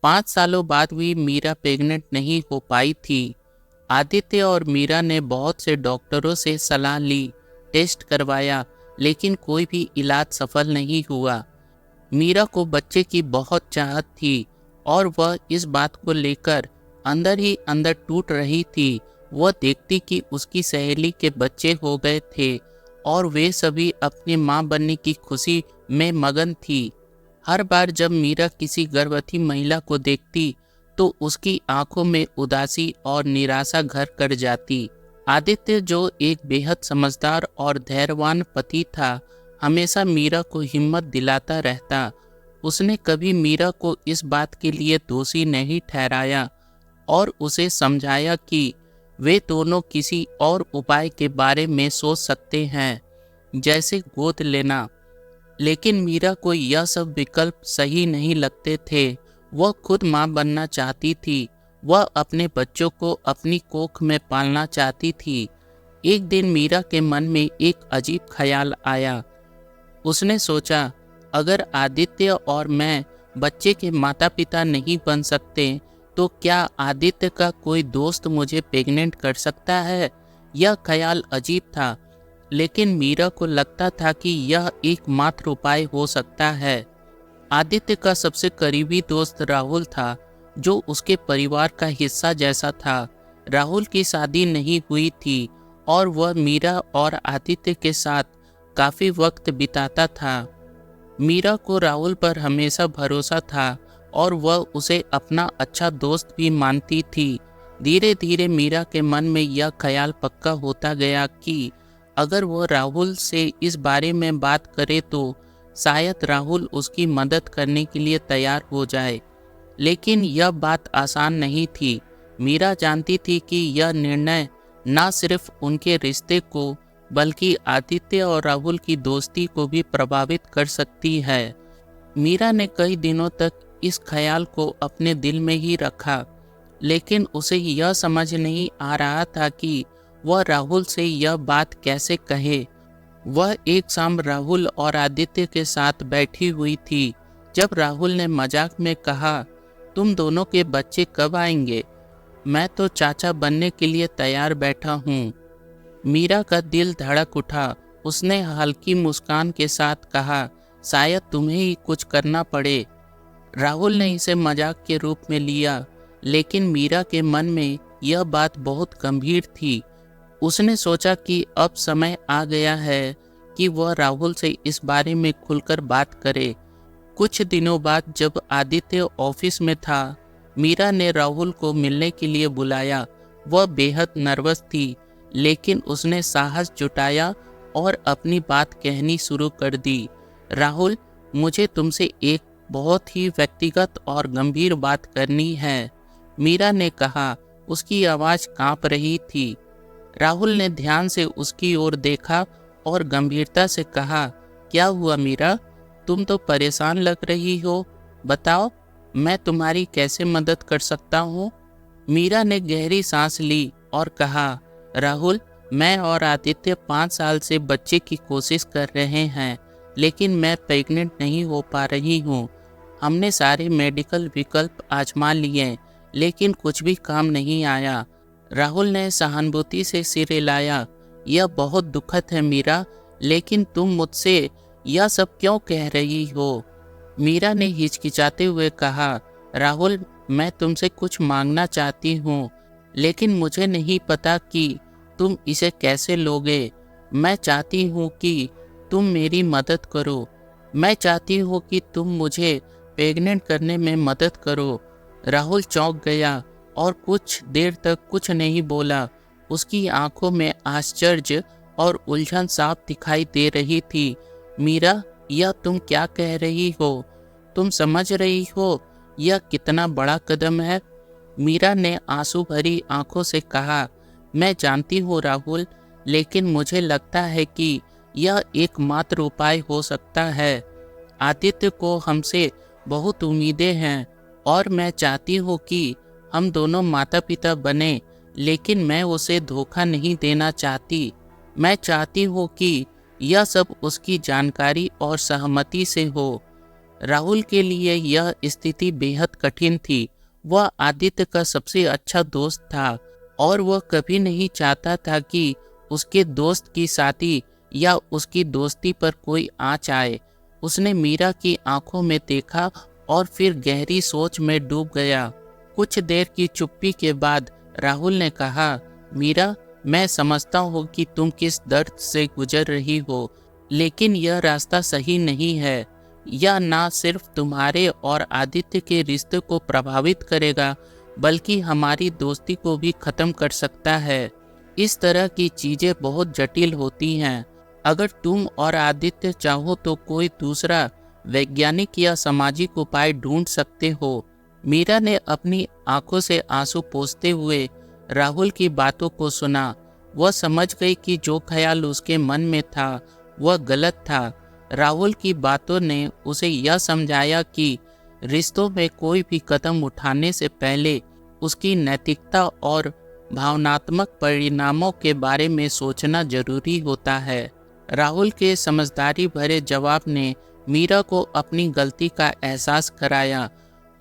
5 सालों बाद भी मीरा प्रेग्नेंट नहीं हो पाई थी। आदित्य और मीरा ने बहुत से डॉक्टरों से सलाह ली, टेस्ट करवाया, लेकिन कोई भी इलाज सफल नहीं हुआ। मीरा को बच्चे की बहुत चाहत थी और वह इस बात को लेकर अंदर ही अंदर टूट रही थी। वह देखती कि उसकी सहेली के बच्चे हो गए थे और वे सभी अपनी मां बनने की खुशी में मगन थी। हर बार जब मीरा किसी गर्भवती महिला को देखती तो उसकी आंखों में उदासी और निराशा घर कर जाती। आदित्य, जो एक बेहद समझदार और धैर्यवान पति था, हमेशा मीरा को हिम्मत दिलाता रहता। उसने कभी मीरा को इस बात के लिए दोषी नहीं ठहराया और उसे समझाया कि वे दोनों किसी और उपाय के बारे में सोच सकते हैं, जैसे गोद लेना। लेकिन मीरा को यह सब विकल्प सही नहीं लगते थे। वह खुद मां बनना चाहती थी। वह अपने बच्चों को अपनी कोख में पालना चाहती थी। एक दिन मीरा के मन में एक अजीब ख्याल आया। उसने सोचा, अगर आदित्य और मैं बच्चे के माता पिता नहीं बन सकते तो क्या आदित्य का कोई दोस्त मुझे प्रेग्नेंट कर सकता है? यह ख्याल अजीब था, लेकिन मीरा को लगता था कि यह एकमात्र उपाय हो सकता है। आदित्य का सबसे करीबी दोस्त राहुल था, जो उसके परिवार का हिस्सा जैसा था। राहुल की शादी नहीं हुई थी और वह मीरा और आदित्य के साथ काफी वक्त बिताता था। मीरा को राहुल पर हमेशा भरोसा था और वह उसे अपना अच्छा दोस्त भी मानती थी। धीरे धीरे मीरा के मन में यह ख्याल पक्का होता गया कि अगर वह राहुल से इस बारे में बात करे तो शायद राहुल उसकी मदद करने के लिए तैयार हो जाए। लेकिन यह बात आसान नहीं थी। मीरा जानती थी कि यह निर्णय न सिर्फ उनके रिश्ते को बल्कि आदित्य और राहुल की दोस्ती को भी प्रभावित कर सकती है। मीरा ने कई दिनों तक इस ख्याल को अपने दिल में ही रखा, लेकिन उसे यह समझ नहीं आ रहा था कि वह राहुल से यह बात कैसे कहे। वह एक शाम राहुल और आदित्य के साथ बैठी हुई थी जब राहुल ने मजाक में कहा, तुम दोनों के बच्चे कब आएंगे? मैं तो चाचा बनने के लिए तैयार बैठा हूँ। मीरा का दिल धड़क उठा। उसने हल्की मुस्कान के साथ कहा, शायद तुम्हें ही कुछ करना पड़े। राहुल ने इसे मजाक के रूप में लिया, लेकिन मीरा के मन में यह बात बहुत गंभीर थी। उसने सोचा कि अब समय आ गया है कि वह राहुल से इस बारे में खुलकर बात करे। कुछ दिनों बाद जब आदित्य ऑफिस में था, मीरा ने राहुल को मिलने के लिए बुलाया। वह बेहद नर्वस थी, लेकिन उसने साहस जुटाया और अपनी बात कहनी शुरू कर दी। राहुल, मुझे तुमसे एक बहुत ही व्यक्तिगत और गंभीर बात करनी है, मीरा ने कहा। उसकी आवाज़ कांप रही थी। राहुल ने ध्यान से उसकी ओर देखा और गंभीरता से कहा, क्या हुआ मीरा? तुम तो परेशान लग रही हो। बताओ, मैं तुम्हारी कैसे मदद कर सकता हूँ? मीरा ने गहरी सांस ली और कहा, राहुल, मैं और आदित्य 5 साल से बच्चे की कोशिश कर रहे हैं, लेकिन मैं प्रेग्नेंट नहीं हो पा रही हूँ। हमने सारे मेडिकल विकल्प आजमा लिए, लेकिन कुछ भी काम नहीं आया। राहुल ने सहानुभूति से सिर हिलाया। यह बहुत दुखद है मीरा, लेकिन तुम मुझसे यह सब क्यों कह रही हो? मीरा ने हिचकिचाते हुए कहा, राहुल, मैं तुमसे कुछ मांगना चाहती हूँ, लेकिन मुझे नहीं पता कि तुम इसे कैसे लोगे। मैं चाहती हूँ कि तुम मेरी मदद करो। मैं चाहती हूँ कि तुम मुझे प्रेग्नेंट करने में मदद करो। राहुल चौंक गया और कुछ देर तक कुछ नहीं बोला। उसकी आंखों में आश्चर्य और उलझन साफ दिखाई दे रही थी। मीरा, यह तुम क्या कह रही हो? तुम समझ रही हो यह कितना बड़ा कदम है? मीरा ने आंसू भरी आंखों से कहा, मैं जानती हूँ राहुल, लेकिन मुझे लगता है कि यह एकमात्र उपाय हो सकता है। आदित्य को हमसे बहुत उम्मीदें हैं और मैं चाहती हूँ कि हम दोनों माता पिता बने, लेकिन मैं उसे धोखा नहीं देना चाहती। मैं चाहती हूँ कि यह सब उसकी जानकारी और सहमति से हो। राहुल के लिए यह स्थिति बेहद कठिन थी। वह आदित्य का सबसे अच्छा दोस्त था और वह कभी नहीं चाहता था कि उसके दोस्त की शादी या उसकी दोस्ती पर कोई आँच आए। उसने मीरा की आंखों में देखा और फिर गहरी सोच में डूब गया। कुछ देर की चुप्पी के बाद राहुल ने कहा, मीरा, मैं समझता हूँ कि तुम किस दर्द से गुजर रही हो, लेकिन यह रास्ता सही नहीं है। यह ना सिर्फ तुम्हारे और आदित्य के रिश्ते को प्रभावित करेगा, बल्कि हमारी दोस्ती को भी खत्म कर सकता है। इस तरह की चीजें बहुत जटिल होती हैं। अगर तुम और आदित्य चाहो तो कोई दूसरा वैज्ञानिक या सामाजिक उपाय ढूंढ सकते हो। मीरा ने अपनी आंखों से आंसू पोंछते हुए राहुल की बातों को सुना। वह समझ गई कि जो ख्याल उसके मन में था वह गलत था। राहुल की बातों ने उसे यह समझाया कि रिश्तों में कोई भी कदम उठाने से पहले उसकी नैतिकता और भावनात्मक परिणामों के बारे में सोचना जरूरी होता है। राहुल के समझदारी भरे जवाब ने मीरा को अपनी गलती का एहसास कराया।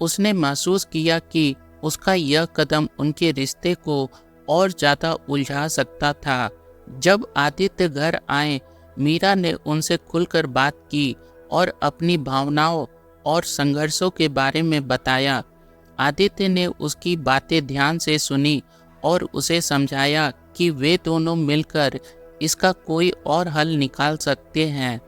उसने महसूस किया कि उसका यह कदम उनके रिश्ते को और ज़्यादा उलझा सकता था। जब आदित्य घर आए, मीरा ने उनसे खुलकर बात की और अपनी भावनाओं और संघर्षों के बारे में बताया। आदित्य ने उसकी बातें ध्यान से सुनी और उसे समझाया कि वे दोनों मिलकर इसका कोई और हल निकाल सकते हैं।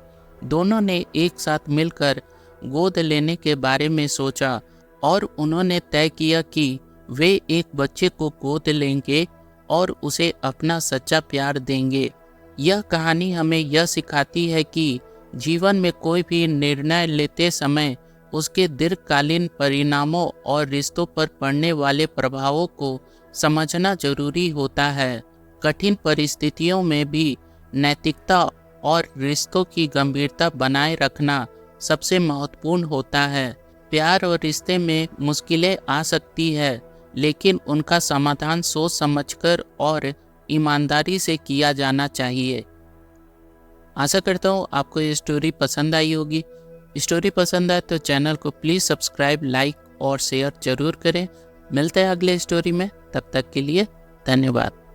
दोनों ने एक साथ मिलकर गोद लेने के बारे में सोचा और उन्होंने तय किया कि वे एक बच्चे को गोद लेंगे और उसे अपना सच्चा प्यार देंगे। यह कहानी हमें यह सिखाती है कि जीवन में कोई भी निर्णय लेते समय उसके दीर्घकालीन परिणामों और रिश्तों पर पड़ने वाले प्रभावों को समझना जरूरी होता है। कठिन परिस्थितियों में भी नैतिकता और रिश्तों की गंभीरता बनाए रखना सबसे महत्वपूर्ण होता है। प्यार और रिश्ते में मुश्किलें आ सकती है, लेकिन उनका समाधान सोच समझकर और ईमानदारी से किया जाना चाहिए। आशा करता हूँ आपको ये स्टोरी पसंद आई होगी। स्टोरी पसंद आए तो चैनल को प्लीज़ सब्सक्राइब, लाइक और शेयर जरूर करें। मिलते हैं अगले स्टोरी में, तब तक के लिए धन्यवाद।